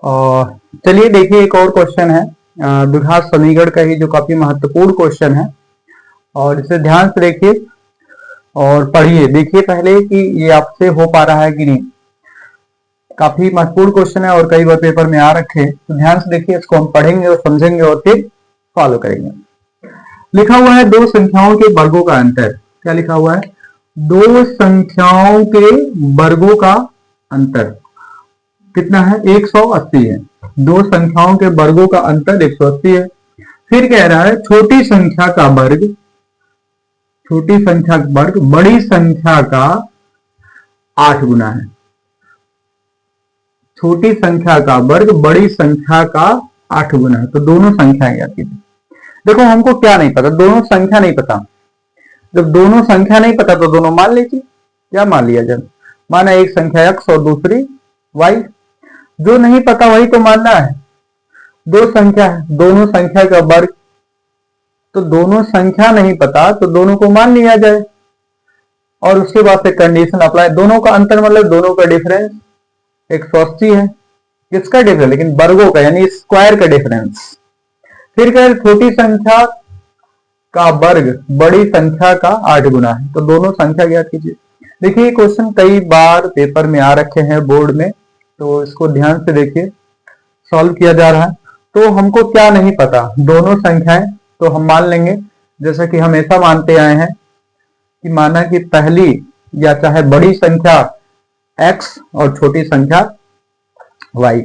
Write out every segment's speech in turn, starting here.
और चलिए देखिए एक और क्वेश्चन है द्विघात समीकरण का ही जो काफी महत्वपूर्ण क्वेश्चन है और इसे ध्यान से देखिए और पढ़िए। देखिए पहले कि ये आपसे हो पा रहा है कि नहीं। काफी महत्वपूर्ण क्वेश्चन है और कई बार पेपर में आ रखे हैं, तो ध्यान से देखिए, इसको हम पढ़ेंगे और समझेंगे और फिर फॉलो करेंगे। लिखा हुआ है दो संख्याओं के वर्गों का अंतर। क्या लिखा हुआ है? दो संख्याओं के वर्गों का अंतर कितना है? 180 है। दो संख्याओं के वर्गों का अंतर 180 है। फिर कह रहा है छोटी संख्या का वर्ग, छोटी संख्या का वर्ग बड़ी संख्या का 8 गुना है। छोटी संख्या का वर्ग बड़ी संख्या का 8 गुना है। तो दोनों संख्याएं याद कीजिए। देखो हमको क्या नहीं पता, दोनों संख्या नहीं पता। जब दोनों संख्या नहीं पता तो दोनों मान लीजिए। क्या मान लिया जाए? माना एक संख्या x और दूसरी y। जो नहीं पता वही तो मानना है। दो संख्या है, दोनों संख्या का वर्ग, तो दोनों संख्या नहीं पता तो दोनों को मान लिया जाए। और उसके बाद से कंडीशन अप्लाई, दोनों का अंतर मतलब दोनों का डिफरेंस 180 है। किसका डिफरेंस? लेकिन वर्गों का, यानी स्क्वायर का डिफरेंस। फिर कह छोटी संख्या का वर्ग बड़ी संख्या का 8 गुना है। तो दोनों संख्या ज्ञात कीजिए। देखिए क्वेश्चन कई बार पेपर में आ रखे हैं बोर्ड में, तो इसको ध्यान से देखिए, सॉल्व किया जा रहा है। तो हमको क्या नहीं पता, दोनों संख्याएं तो हम मान लेंगे, जैसा कि हमेशा मानते आए हैं कि माना कि पहली या चाहे बड़ी संख्या x और छोटी संख्या y।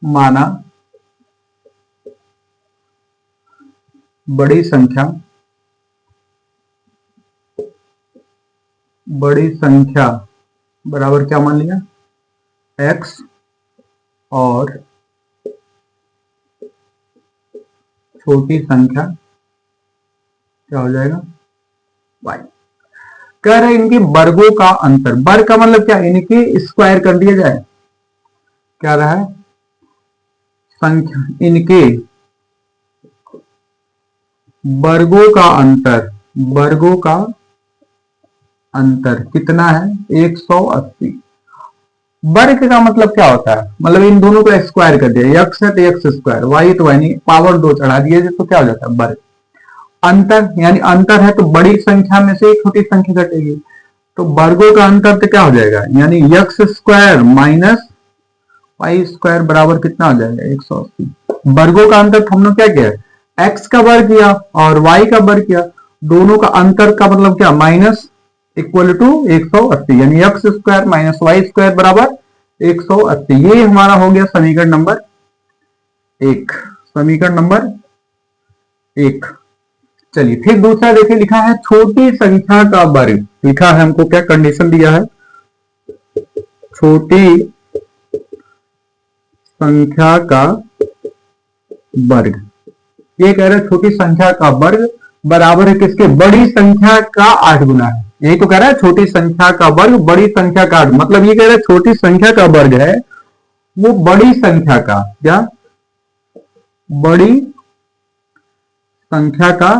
माना बड़ी संख्या बराबर क्या मान लिया? x और छोटी संख्या क्या हो जाएगा? y। कह रहे इनके वर्गों का अंतर। वर्ग का मतलब क्या? इनके स्क्वायर कर दिया जाए। क्या रहा है? संख्या, इनके वर्गों का अंतर, वर्गों का अंतर कितना है? 180। वर्ग का मतलब क्या होता है? मतलब इन दोनों का स्क्वायर कर दिया। x है तो x स्क्वायर, y तो y, नहीं पावर 2 चढ़ा दिए तो क्या हो जाता है? वर्ग। अंतर यानी अंतर है तो बड़ी संख्या में से एक छोटी संख्या घटेगी, तो वर्गों का अंतर तो क्या हो जाएगा? यानी x square minus y square बराबर कितना हो जाएगा? 180। वर्गों का अंतर हमने क्या किया? x का वर्ग किया और y का वर्ग किया। दोनों का अंतर का मतलब क्या? माइनस इक्वल टू 180, यानी x square minus y square बराबर 180। ये हमारा हो गया समीकरण नंबर 1। समीकरण नंबर 1। चलिए फिर दूसरा देखिए, लिखा है छोटी संख्या का वर्ग। लिखा है हमको क्या कंडीशन दिया है? छोटी संख्या का वर्ग। ये कह रहे हैं छोटी संख्या का वर्ग बराबर है किसके? बड़ी संख्या का 8 गुना है। यही तो कह रहा है छोटी संख्या का वर्ग बड़ी संख्या का 8। मतलब ये कह रहा है छोटी संख्या का वर्ग है वो बड़ी संख्या का, क्या? बड़ी संख्या का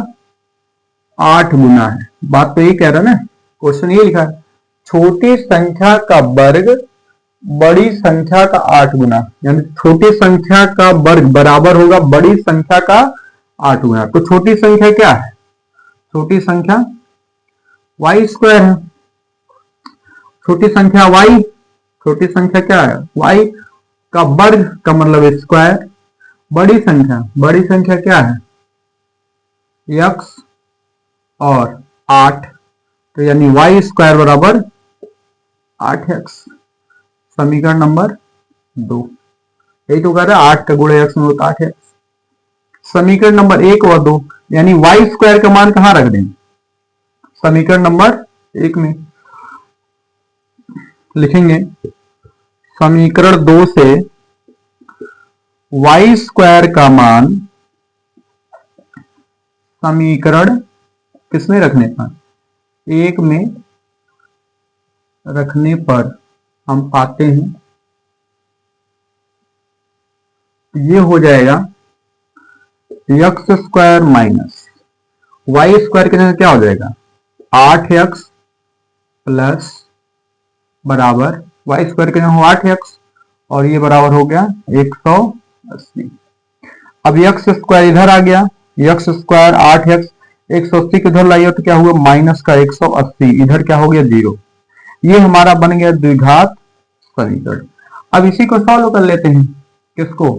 8 गुना है। बात तो ये कह रहा है ना, क्वेश्चन ये लिखा है छोटी संख्या का वर्ग बड़ी संख्या का 8 गुना, यानी छोटी संख्या का वर्ग बराबर होगा बड़ी संख्या का 8 गुना। तो छोटी संख्या क्या है? छोटी संख्या y स्क्वायर है। छोटी संख्या y, छोटी संख्या क्या है? y का वर्ग का मतलब स्क्वायर। बड़ी संख्या क्या है? x और 8, तो यानी y स्क्वायर बराबर 8x। समीकरण नंबर 2। यही तो कह रहा है 8 का गुणा x में होता 8x। समीकरण नंबर 1 और 2, यानी y स्क्वायर का मान कहां रख दें? समीकरण नंबर 1 में लिखेंगे समीकरण 2 से y स्क्वायर का मान समीकरण किसमें रखने पर? 1 में रखने पर हम पाते हैं ये हो जाएगा x square minus y square के क्या हो जाएगा? 8x प्लस बराबर वाई स्क्वायर के हो 8x और ये बराबर हो गया 180। अब एक्स स्क्वायर इधर आ गया, एक्स स्क्वायर 8x 180 को इधर लाइए तो क्या हुआ माइनस का 180, इधर क्या हो गया 0। ये हमारा बन गया द्विघात समीकरण। अब इसी को सॉल्व कर लेते हैं, किसको,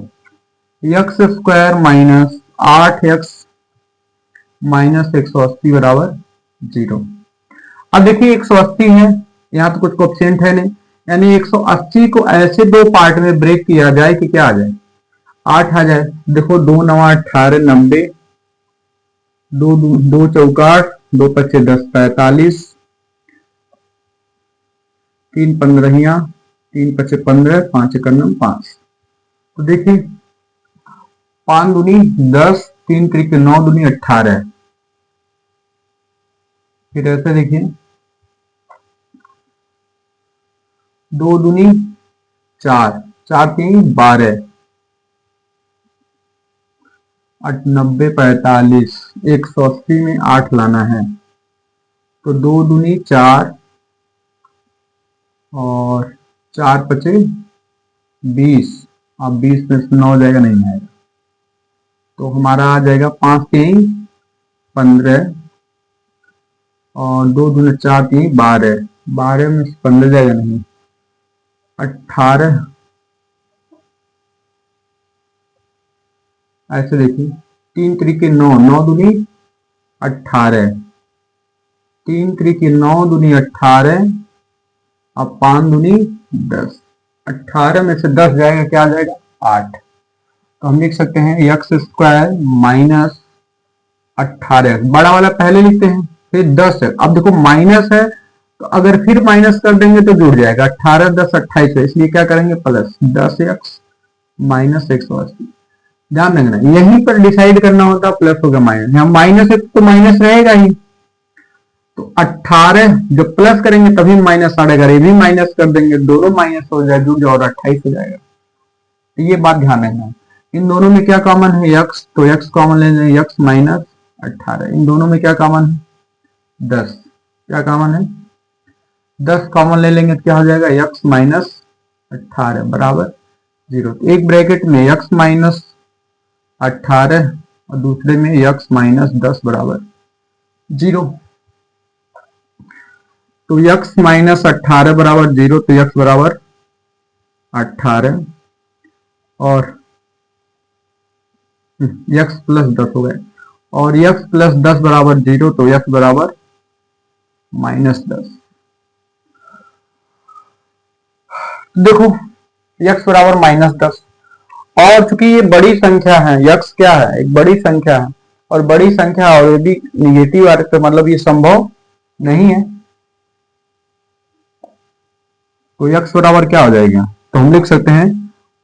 x square minus 8x minus 180 बराबर 0। अब देखिए 180 है, यहाँ तो कुछ कोएफिशिएंट है नहीं, यानी 180 को ऐसे दो पार्ट में ब्रेक किया जाए कि क्या आ जाए 8 आ जाए। देखो 2 9 18 90, 2 चौका 2 पच्चे 10 45, 3 15, 3 पच्चे 15, 5 एकम 5। तो देखिए 5 दूनी 10, 3 त्रिक 9 दूनी 18। फिर ऐसे देखिए 2 दूनी 4, 4 3 12, 90 45, 180 में 8 लाना है तो 2 दूनी 4 और 4 पचे 20। अब 20 में से 9 जाएगा, नहीं आएगा, तो हमारा आ जाएगा 5 3 15 और 2 दूनी 4 3 12, 12 में से 15 जाएगा, नहीं 18। ऐसे देखिए 3 त्रिके 9, 9 दूनी 18, 3 त्रिके 9 दूनी 18, अब 5 दूनी 10, 18 में से 10 जाएगा, क्या आ जाएगा 8। तो हम लिख सकते हैं एक्स स्क्वायर माइनस 18, बड़ा वाला पहले लिखते हैं फिर 10 है। अब देखो माइनस है तो अगर फिर माइनस कर देंगे तो जुड़ जाएगा 18 10 28 है, इसलिए क्या करेंगे प्लस 10x माइनस 180। ध्यान रखना यहीं पर डिसाइड करना होता प्लस होगा माइनस, यहाँ माइनस है तो माइनस रहेगा ही, तो 18 जब प्लस करेंगे तभी माइनस आएगा, ये भी माइनस कर देंगे, दोनों माइनस हो जाए जुड़ जाए और 28 हो जाएगा। तो ये बात ध्यान रखना। इन दोनों में क्या कॉमन है x, तो x कॉमन ले लें, x माइनस 18। इन दोनों में क्या कॉमन है 10, क्या कॉमन है 10 कॉमन ले लेंगे तो क्या हो जाएगा x माइनस 18 बराबर 0। तो एक ब्रैकेट में x माइनस 18 और दूसरे में x माइनस 10 बराबर 0। तो x माइनस 18 बराबर 0, तो x बराबर 18 और x प्लस 10 हो गए, और x प्लस 10 बराबर 0, तो x बराबर माइनस 10। देखो x बराबर माइनस 10, और चूंकि ये बड़ी संख्या है, x क्या है एक बड़ी संख्या है, और बड़ी संख्या ऑलरेडी निगेटिव आ रही है, तो मतलब ये संभव नहीं है, तो x बराबर क्या हो जाएगा, तो हम लिख सकते हैं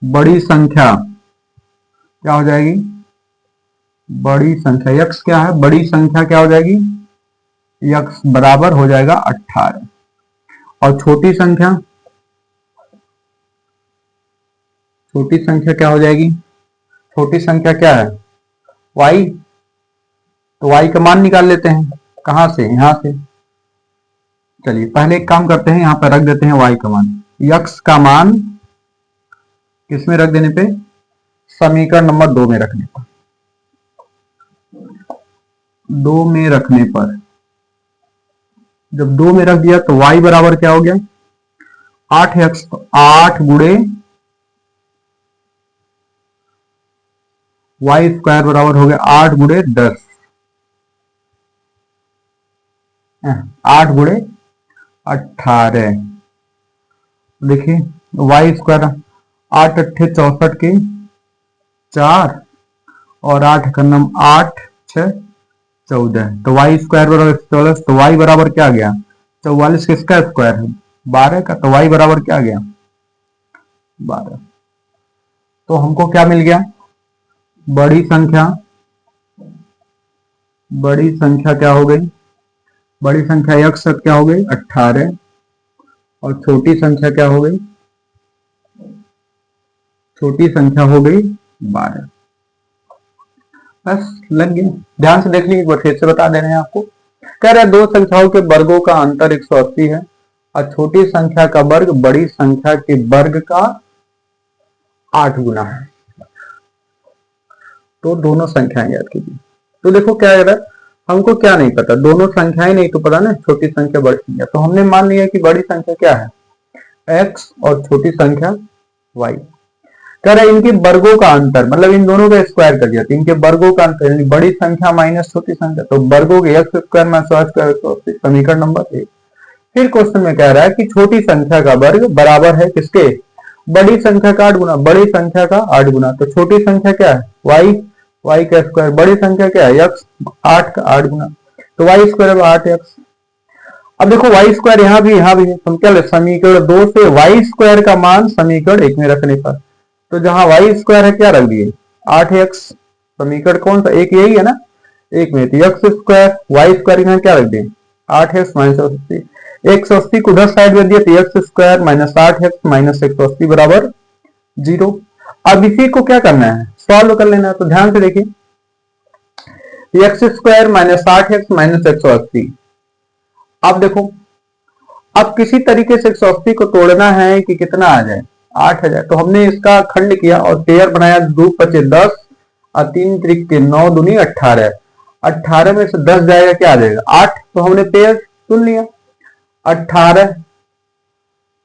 बड़ी संख्या क्या हो जाएगी, बड़ी संख्या x क्या है, बड़ी संख्या क्या हो जाएगी x बराबर हो जाएगा 18, और छोटी संख्या क्या हो जाएगी, छोटी संख्या क्या है y, तो y का मान निकाल लेते हैं, कहां से, यहां से। चलिए पहले एक काम करते हैं, यहां पर रख देते हैं y का मान, x का मान किसमें रख देने पे, समीकरण नंबर 2 में रखने पर, 2 में रखने पर, जब 2 में रख दिया तो y बराबर क्या हो गया 8x, 8 गुणे वाई स्क्वायर बराबर हो गया 8 गुणे 10, 8 गुणे 18। देखिए वाई स्क्वायर 8 अट्ठे 64 के 4 और 8 का नम 8 6 14, तो वाई स्क्वायर बराबर 44, तो वाई बराबर क्या आ गया 44 किसका स्क्वायर है 12 का, तो वाई बराबर क्या आ गया 12। तो हमको क्या मिल गया, बड़ी संख्या क्या हो गई, बड़ी संख्या x क्या हो गई 18, और छोटी संख्या क्या हो गई, छोटी संख्या हो गई 12। बस लग गया, ध्यान से देख लीजिए, फिर से बता दे रहे हैं आपको। कह रहे हैं दो संख्याओं के वर्गों का अंतर 180 है, और छोटी संख्या का वर्ग बड़ी संख्या के वर्ग का 8 गुना है। तो दोनों संख्याएं याद कीजिए। तो देखो क्या है, हमको क्या नहीं पता, दोनों संख्याएं नहीं तो पता ना, छोटी संख्या बड़ी संख्या। तो हमने मान लिया कि बड़ी संख्या क्या है x और छोटी संख्या y। कह रहा है इनके वर्गों का अंतर, मतलब इन दोनों का स्क्वायर कर दिया तो इनके वर्गों का अंतर यानी बड़ी संख्या माइनस छोटी संख्या, तो वर्गों के x square minus y square, समीकरण नंबर 1। फिर क्वेश्चन में कह रहा है कि छोटी संख्या का वर्ग बराबर है किसके, बड़ी संख्या का 8 गुना, बड़ी संख्या का 8 गुना। तो छोटी संख्या क्या है y का स्क्वायर, बड़ी संख्या क्या है x, 8 का 8 गुना, तो y स्क्वायर 8x। अब देखो y स्क्वायर यहाँ भी है, हम क्या ले, समीकरण 2 से y स्क्वायर का मान समीकरण 1 में रखने पर, तो जहां y स्क्वायर है क्या रख दिए 8x, समीकरण कौन सा एक यही है ना, एक में, तो x स्क्वायर y स्क्वायर यहाँ क्या रख दिए 8x माइनस 180, 180 को उधर साइड में दिया तो x square minus 8x minus 180 बराबर 0। अब इसी को क्या करना है, सॉल्व कर लेना है। तो ध्यान से देखिए, x square minus 8x minus 180। अब देखो, अब किसी तरीके से 180 को तोड़ना है कि कितना आ जाए 8 आ जाए, तो हमने इसका खंड किया और पेयर बनाया, 2 पचे 10 और 3 त्रिक के 9 दूनी 18, 18 में से 10 जाएगा क्या आ जाएगा 8, तो हमने पेयर चुन लिया 18।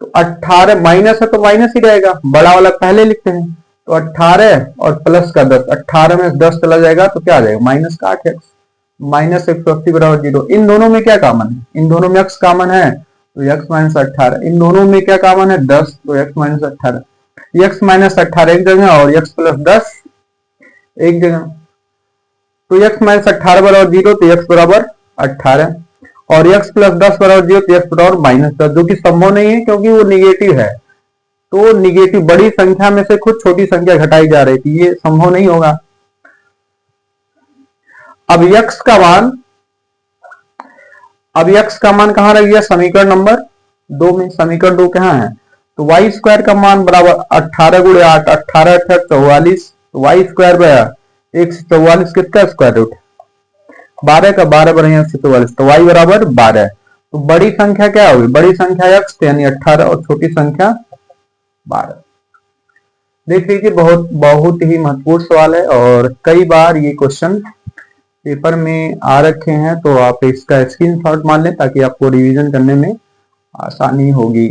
तो 18 माइनस है तो माइनस ही रहेगा, बड़ा वाला पहले लिखते हैं, तो 18 और प्लस का 10, 18 में 10 चला जाएगा तो क्या आ जाएगा माइनस का 8x, माइनस 180 बराबर 0। इन दोनों में क्या कॉमन है, इन दोनों में x कॉमन है तो x माइनस 18, इन दोनों में क्या कॉमन है 10, तो x माइनस 18, x माइनस 18 एक जगह और x प्लस 10 एक जगह, तो x माइनस 18 बराबर 0, तो x बराबर 18 और x प्लस 10 बराबर 0, तो x बराबर माइनस 10, जो कि संभव नहीं है क्योंकि वो निगेटिव है। तो निगेटिव बड़ी संख्या में से खुद छोटी संख्या घटाई जा रही थी, ये संभव नहीं होगा। अब x का मान कहां रह गया, समीकरण नंबर 2 में, समीकरण 2 कहां है, तो y स्क्वायर का मान बराबर 18 गुणे 8, 18 8 44, तो y स्क्वायर बराबर 144 किसका स्क्वायर रूट 12 का, 12 बराबर 144, तो y बराबर 12। तो बड़ी संख्या क्या होगी, बड़ी संख्या x यानी 18 और छोटी संख्या 12। देख लीजिए, बहुत ही महत्वपूर्ण सवाल है और कई बार ये क्वेश्चन पेपर में आ रखे हैं, तो आप इसका स्क्रीनशॉट मान लें ताकि आपको रिवीजन करने में आसानी होगी।